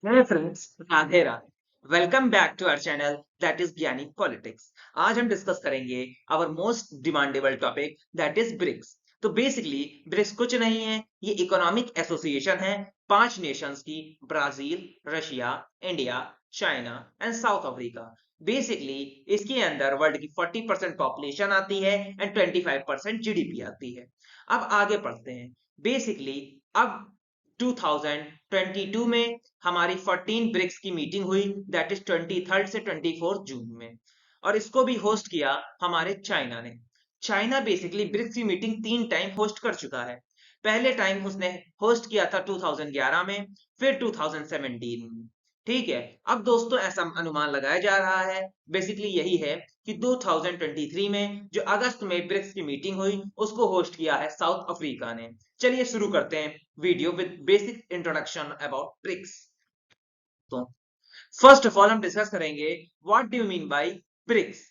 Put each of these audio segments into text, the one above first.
Hey friends, Radhe Radhe. Welcome back to our channel that is Gyani Politics. आज हम discuss करेंगे our most demandable topic that is BRICS. तो basically BRICS कुछ नहीं है, ये इकोनॉमिक एसोसिएशन है पांच नेशंस की: Brazil, Russia, India, China and South Africa. Basically इसके अंदर वर्ल्ड की 40% पॉपुलेशन आती है एंड 25% जीडीपी आती है। अब आगे पढ़ते हैं। बेसिकली अब 2022 में हमारी 14 ब्रिक्स की मीटिंग हुई, दैट इज 23 से 24 जून में, और इसको भी होस्ट किया हमारे चाइना ने। चाइना बेसिकली ब्रिक्स की मीटिंग 3 टाइम होस्ट कर चुका है। पहले टाइम उसने होस्ट किया था 2011 में, फिर 2017 में। ठीक है। अब दोस्तों ऐसा अनुमान लगाया जा रहा है, बेसिकली यही है कि 2023 में जो अगस्त में ब्रिक्स की मीटिंग हुई उसको होस्ट किया है साउथ अफ्रीका ने। चलिए शुरू करते हैं video with basic introduction about BRICS. तो फर्स्ट ऑफ ऑल हम डिस्कस करेंगे what do you mean by BRICS.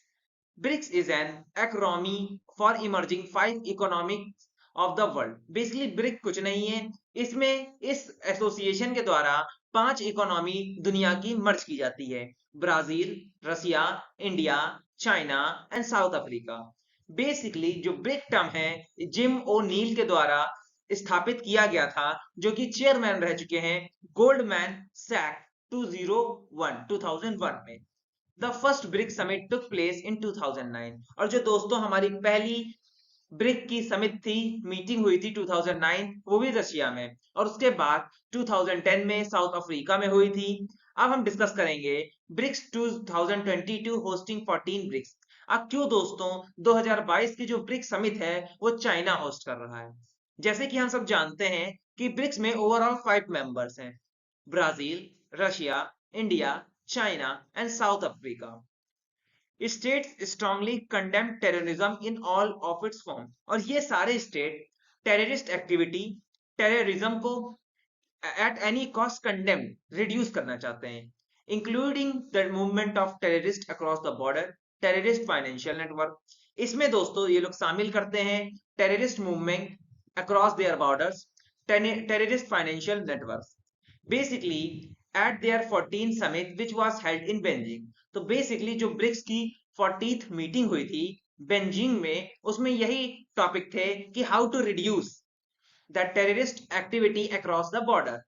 BRICS is an acronym for emerging five economics of the world. Basically BRIC कुछ नहीं है, इसमें इस एसोसिएशन के द्वारा पांच इकोनॉमी दुनिया की मर्ज की जाती है: Brazil, Russia, India, China and South Africa. Basically जो ब्रिक टर्म है जिम ओ नील के द्वारा स्थापित किया गया था, जो कि चेयरमैन रह चुके हैं गोल्डमैन सैक 2001 में। The first brick summit took place in 2009। और जो दोस्तों हमारी पहली ब्रिक की समिट थी, मीटिंग हुई थी 2009, वो भी रशिया में, और उसके बाद 2010 में साउथ अफ्रीका में हुई थी। अब हम डिस्कस करेंगे ब्रिक्स 2022 होस्टिंग 14 ब्रिक्स। अब क्यों दोस्तों 2022 की जो ब्रिक्स समिट है वो चाइना होस्ट कर रहा है। जैसे कि हम सब जानते हैं कि ब्रिक्स में ओवरऑल 5 मेंबर्स हैं: Brazil, Russia, India, China and South Africa. States strongly condemn terrorism in all of its form. और ये सारे स्टेट टेररिस्ट एक्टिविटी, टेररिज्म को at any cost condemn, reduce करना चाहते हैं, including the movement of terrorist across the border, terrorist financial network. इसमें दोस्तों ये लोग शामिल करते हैं terrorist movement across their borders, terrorist financial network. Basically at their 14 summit which was held in Beijing. तो बेसिकली जो ब्रिक्स की 40th मीटिंग हुई थी बेजिंग में, उसमें यही टॉपिक थे कि how to reduce the terrorist activity across the border.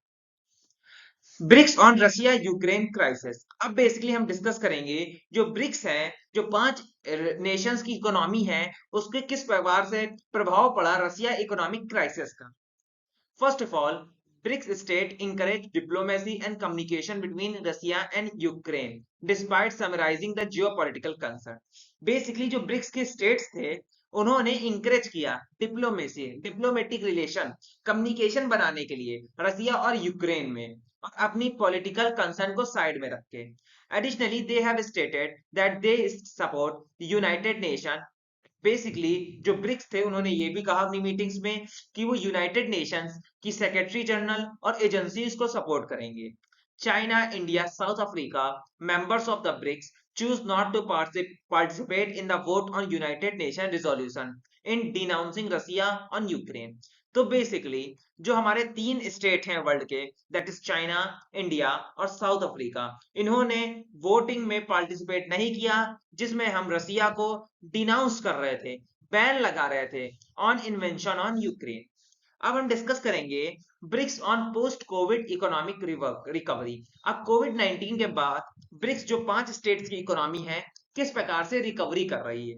BRICS on Russia Ukraine crisis. अब बेसिकली हम डिस्कस करेंगे जो ब्रिक्स है, जो पांच नेशंस की इकोनॉमी है, उसके किस प्रकार से प्रभाव पड़ा रशिया इकोनॉमिक क्राइसिस का। First of all, BRICS states encourage diplomacy and communication between Russia and Ukraine, despite summarizing the geopolitical concern. Basically, जो ब्रिक्स के स्टेट्स थे, उन्होंने इंकरेज किया डिप्लोमेसी, डिप्लोमेटिक रिलेशन, कम्युनिकेशन बनाने के लिए रसिया और यूक्रेन में, और अपनी पॉलिटिकल कंसर्न को साइड में रख के। Additionally they have stated that they support United nation. Basically जो ब्रिक्स थे उन्होंने ये भी कहा अपनी मीटिंग्स में कि वो यूनाइटेड नेशंस की सेक्रेटरी जनरल और एजेंसीज को सपोर्ट करेंगे। China, India, South Africa, members of the BRICS, choose not to participate in the vote on United Nations resolution in denouncing Russia on Ukraine। तो basically जो हमारे तीन state हैं world के, that is China, India और south Africa, इन्होंने voting में participate नहीं किया, जिसमें हम रसिया को डिनाउंस कर रहे थे, बैन लगा रहे थे ऑन इन्वेंशन ऑन यूक्रेन। अब हम डिस्कस करेंगे BRICS on post COVID economic recovery. अब कोविड 19 के बाद ब्रिक्स जो पांच स्टेट्स की इकोनॉमी है किस प्रकार से रिकवरी कर रही है।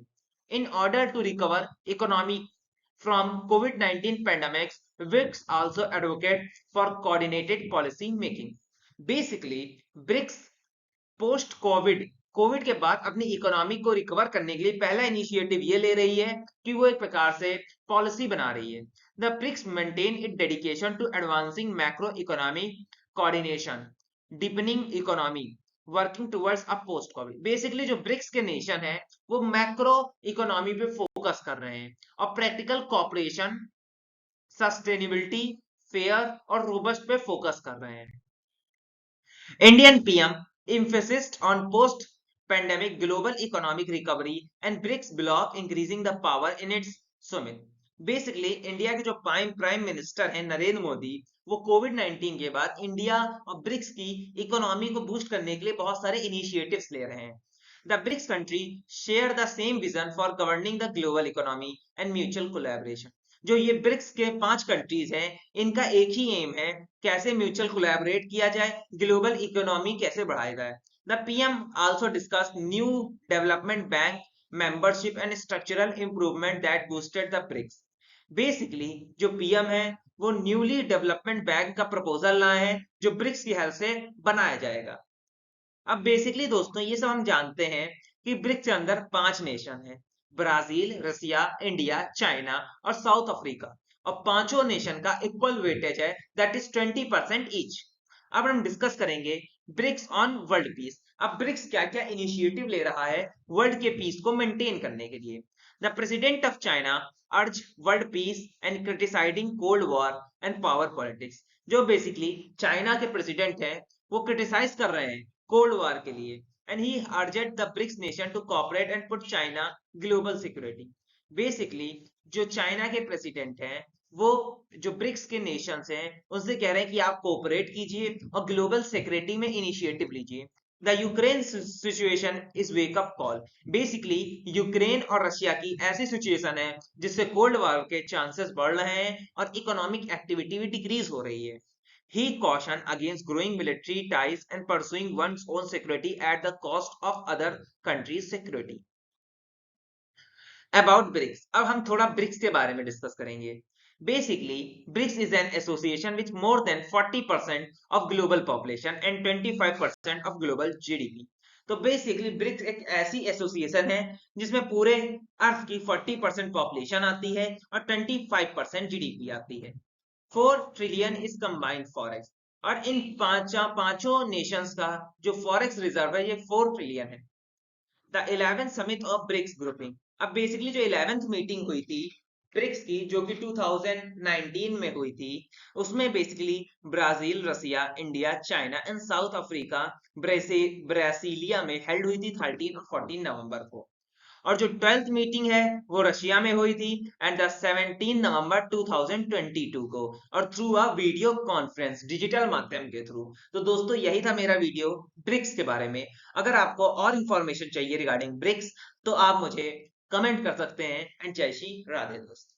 In order to recover economy from COVID-19 pandemics, BRICS also advocate for coordinated policy making. Basically, BRICS post Covid के बाद अपनी इकोनॉमी को रिकवर करने के लिए पहला इनिशिएटिव ये ले रही है कि वो एक प्रकार से पॉलिसी बना रही है। The BRICS maintain it dedication to advancing macro economy coordination, deepening economy, working towards a post COVID. Basically जो ब्रिक्स के नेशन है वो मैक्रो इकोनॉमी पे फोकस कर रहे हैं और प्रैक्टिकल कॉपरेशन, सस्टेनेबिलिटी, फेयर और रोबस्ट पे फोकस कर रहे हैं। Indian PM emphasized on post-pandemic global economic recovery and BRICS bloc increasing the power in its summit. Basically India के जो प्राइम मिनिस्टर हैं नरेंद्र मोदी, वो कोविड-19 के बाद इंडिया और ब्रिक्स की इकोनॉमी को बूस्ट करने के लिए बहुत सारे इनिशिएटिव्स ले रहे हैं। The BRICS country share the same vision for governing the global economy and mutual collaboration. जो ये ब्रिक्स के 5 कंट्रीज हैं, इनका एक ही एम है, कैसे म्यूचुअल कोलैबोरेट किया जाए, ग्लोबल इकोनॉमी कैसे बढ़ाया जाए। The PM also discuss new development bank membership and structural improvement that boosted the BRICS। Basically जो पीएम है वो न्यूली डेवलपमेंट बैंक का प्रपोजल लाए हैं जो ब्रिक्स की हेल्प से बनाया जाएगा। अब बेसिकली दोस्तों ये सब हम जानते हैं कि ब्रिक्स के अंदर 5 नेशन है, ब्राजील, रसिया, इंडिया, चाइना और साउथ अफ्रीका। और पांचों नेशन का इक्वल वेटेज है, दैट इज 20% ईच। अब हम डिस्कस करेंगे ब्रिक्स ऑन वर्ल्ड पीस। अब ब्रिक्स क्या क्या इनिशिएटिव ले रहा है वर्ल्ड के पीस को मेंटेन करने के लिए। The president of China urge world peace and criticising cold war and power politics. जो बेसिकली चाइना के प्रेसिडेंट हैं वो क्रिटिसाइज कर रहे हैं कोल्ड वॉर के लिए, and he urged the BRICS nation to cooperate and put China global security. Basically जो चाइना के प्रेसिडेंट हैं वो जो ब्रिक्स के नेशंस हैं उनसे कह रहे हैं कि आप कोऑपरेट कीजिए और ग्लोबल सिक्योरिटी में इनिशिएटिव लीजिए। The Ukraine situation is wake up call. Basically Ukraine और रशिया की ऐसी सिचुएशन है जिससे कोल्ड वॉर के चांसेस बढ़ रहे हैं और इकोनॉमिक एक्टिविटी भी डिक्रीज हो रही है। He cautioned against growing military ties and pursuing one's own security at the cost of other countries' security. About BRICS, अब हम थोड़ा ब्रिक्स के बारे में डिस्कस करेंगे। Basically, BRICS is an association with more than 40% of global population and 25% of global GDP। तो basically BRICS एक ऐसी एसोसिएशन है जिसमें पूरे अर्थ की 40% पॉपुलेशन आती है और 25% जीडीपी आती है। 4 ट्रिलियन इज कंबाइंड फॉरेक्स, और इन पांचों नेशंस का जो फॉरेक्स रिजर्व है ये 4 ट्रिलियन है। The 11th summit of BRICS grouping. अब बेसिकली जो 11th मीटिंग हुई थी ब्रिक्स की जो कि 2019 में हुई थी, उसमें basically Brazil, Russia, India, China and South Africa Brasilia में हेल्ड हुई थी 13 और 14 नवंबर को। और जो 12th मीटिंग है वो रशिया में हुई थी एंड द 17 नवंबर 2022 को, और through a video conference, digital माध्यम के थ्रू। तो दोस्तों यही था मेरा वीडियो ब्रिक्स के बारे में। अगर आपको और इंफॉर्मेशन चाहिए रिगार्डिंग ब्रिक्स तो आप मुझे कमेंट कर सकते हैं। एंड जय श्री राधे दोस्तों।